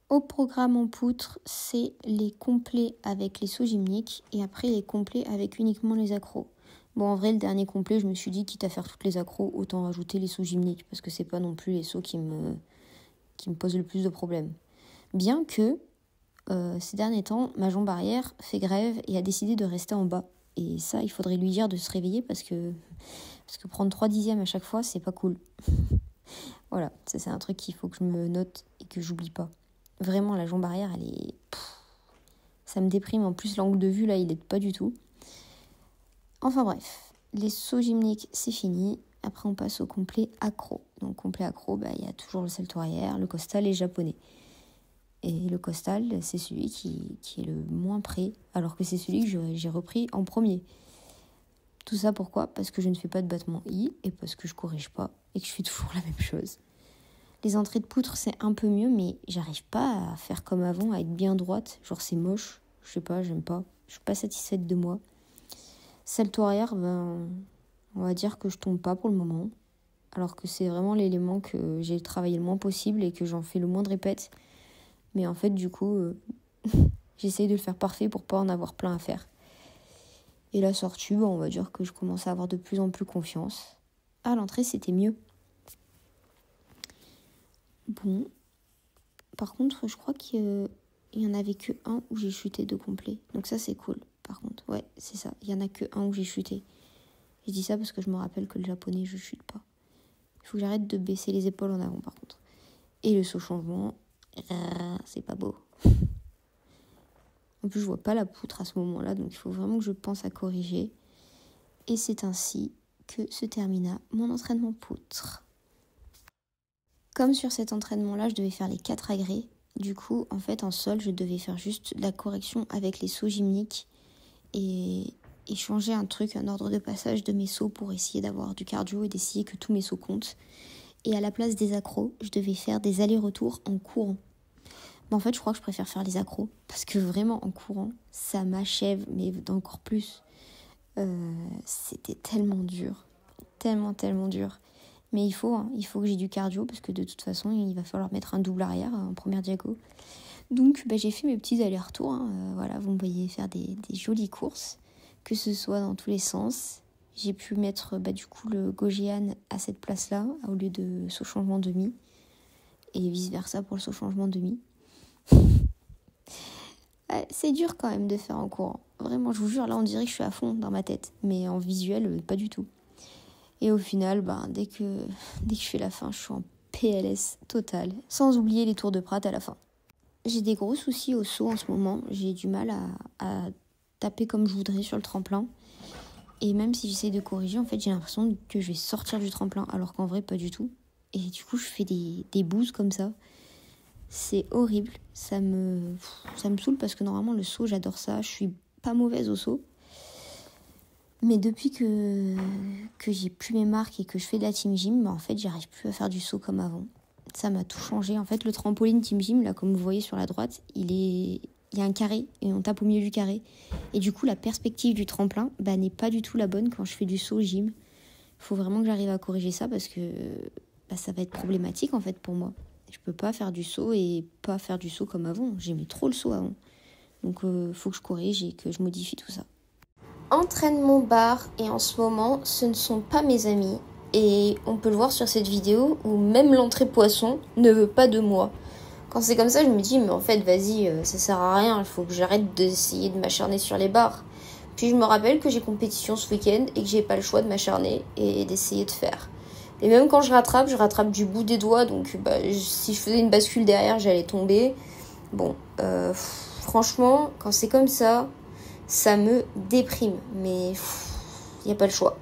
Au programme en poutre, c'est les complets avec les sauts gymniques et après les complets avec uniquement les accros. Bon, en vrai, le dernier complet, je me suis dit, quitte à faire toutes les accros, autant rajouter les sauts gymniques parce que c'est pas non plus les sauts qui me posent le plus de problèmes. Bien que, ces derniers temps, ma jambe arrière fait grève et a décidé de rester en bas. Et ça, il faudrait lui dire de se réveiller parce que prendre 3 dixièmes à chaque fois, c'est pas cool. Voilà, ça c'est un truc qu'il faut que je me note et que j'oublie pas. Vraiment, la jambe arrière, elle est... ça me déprime. En plus, l'angle de vue, là, il est pas du tout. Enfin bref, les sauts gymniques, c'est fini. Après, on passe au complet accro. Donc, complet accro, il y a toujours le salto arrière, le costal et le japonais. Et le costal, c'est celui qui est le moins prêt, alors que c'est celui que j'ai repris en premier. Tout ça pourquoi ? Parce que je ne fais pas de battement I et parce que je corrige pas et que je fais toujours la même chose. Les entrées de poutre, c'est un peu mieux, mais j'arrive pas à faire comme avant, à être bien droite. Genre, c'est moche. Je sais pas, j'aime pas. Je suis pas satisfaite de moi. Salto arrière, on va dire que je tombe pas pour le moment. Alors que c'est vraiment l'élément que j'ai travaillé le moins possible et que j'en fais le moins de répètes. Mais en fait, du coup, j'essaye de le faire parfait pour pas en avoir plein à faire. Et la sortie, on va dire que je commence à avoir de plus en plus confiance. À l'entrée, c'était mieux. Bon. Par contre, je crois qu'il y en avait que un où j'ai chuté de complet. Donc ça, c'est cool. Par contre, ouais, c'est ça. Il y en a que un où j'ai chuté. Je dis ça parce que je me rappelle que le japonais, je chute pas. Il faut que j'arrête de baisser les épaules en avant, par contre. Et le saut changement, c'est pas beau. En plus, je vois pas la poutre à ce moment-là, donc il faut vraiment que je pense à corriger. Et c'est ainsi que se termina mon entraînement poutre. Comme sur cet entraînement-là, je devais faire les 4 agrès. Du coup, en fait, en sol, je devais faire juste la correction avec les sauts gymniques et changer un ordre de passage de mes sauts pour essayer d'avoir du cardio et d'essayer que tous mes sauts comptent. Et à la place des accros, je devais faire des allers-retours en courant. En fait, je crois que je préfère faire les accros parce que vraiment, en courant, ça m'achève, mais d'encore plus. C'était tellement dur. Tellement dur. Mais il faut que j'ai du cardio parce que de toute façon, il va falloir mettre un double arrière en première diago. Donc, j'ai fait mes petits allers-retours. Voilà, vous me voyez faire des jolies courses, que ce soit dans tous les sens. J'ai pu mettre du coup le Gojian à cette place-là au lieu de saut changement demi. Et vice-versa pour le saut changement demi. C'est dur quand même de faire en courant. Vraiment, je vous jure, là on dirait que je suis à fond dans ma tête. Mais en visuel, pas du tout. Et au final, dès que je fais la fin, je suis en PLS total. Sans oublier les tours de Prat à la fin. J'ai des gros soucis au saut en ce moment. J'ai du mal à taper comme je voudrais sur le tremplin. Et même si j'essaye de corriger, en fait, j'ai l'impression que je vais sortir du tremplin. Alors qu'en vrai, pas du tout. Et du coup, je fais des bouses comme ça. C'est horrible. Ça me saoule parce que normalement, le saut, j'adore ça. Je suis pas mauvaise au saut. Mais depuis que j'ai plus mes marques et que je fais de la team gym, en fait, j'arrive plus à faire du saut comme avant. Ça m'a tout changé. En fait, le trampoline team gym, là, comme vous voyez sur la droite, il y a un carré et on tape au milieu du carré. Et du coup, la perspective du tremplin n'est pas du tout la bonne quand je fais du saut gym. Il faut vraiment que j'arrive à corriger ça parce que ça va être problématique, en fait, pour moi. Je peux pas faire du saut et pas faire du saut comme avant. J'aimais trop le saut avant. Donc, faut que je corrige et que je modifie tout ça. Entraînement barre et en ce moment, ce ne sont pas mes amis. Et on peut le voir sur cette vidéo où même l'entrée poisson ne veut pas de moi. Quand c'est comme ça, je me dis, mais en fait, vas-y, ça sert à rien. Il faut que j'arrête d'essayer de m'acharner sur les barres. Puis je me rappelle que j'ai compétition ce week-end et que j'ai pas le choix de m'acharner et d'essayer de faire. Et même quand je rattrape du bout des doigts. Donc si je faisais une bascule derrière, j'allais tomber. Bon, franchement, quand c'est comme ça me déprime. Mais il n'y a pas le choix.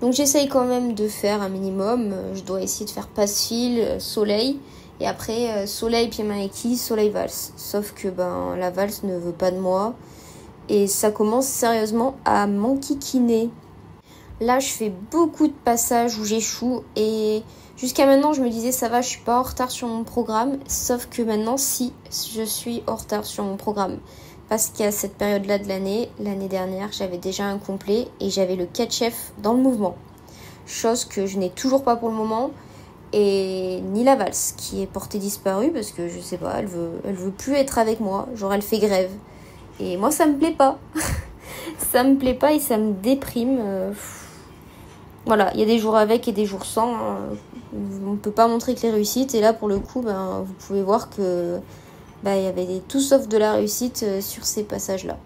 Donc j'essaye quand même de faire un minimum. Je dois essayer de faire passe-fil, soleil. Et après, soleil, pied-main équille, soleil, valse. Sauf que la valse ne veut pas de moi. Et ça commence sérieusement à m'enquiquiner. Là, je fais beaucoup de passages où j'échoue. Et jusqu'à maintenant, je me disais, ça va, je suis pas en retard sur mon programme. Sauf que maintenant, si, je suis en retard sur mon programme. Parce qu'à cette période-là de l'année dernière, j'avais déjà un complet et j'avais le 4 chefs dans le mouvement. Chose que je n'ai toujours pas pour le moment. et ni la valse qui est portée disparue parce que je sais pas, elle veut plus être avec moi, genre elle fait grève. Et moi ça me plaît pas. Ça me plaît pas et ça me déprime. Voilà, il y a des jours avec et des jours sans. On peut pas montrer que les réussites. Et là, pour le coup, vous pouvez voir que il y avait tout sauf de la réussite sur ces passages-là.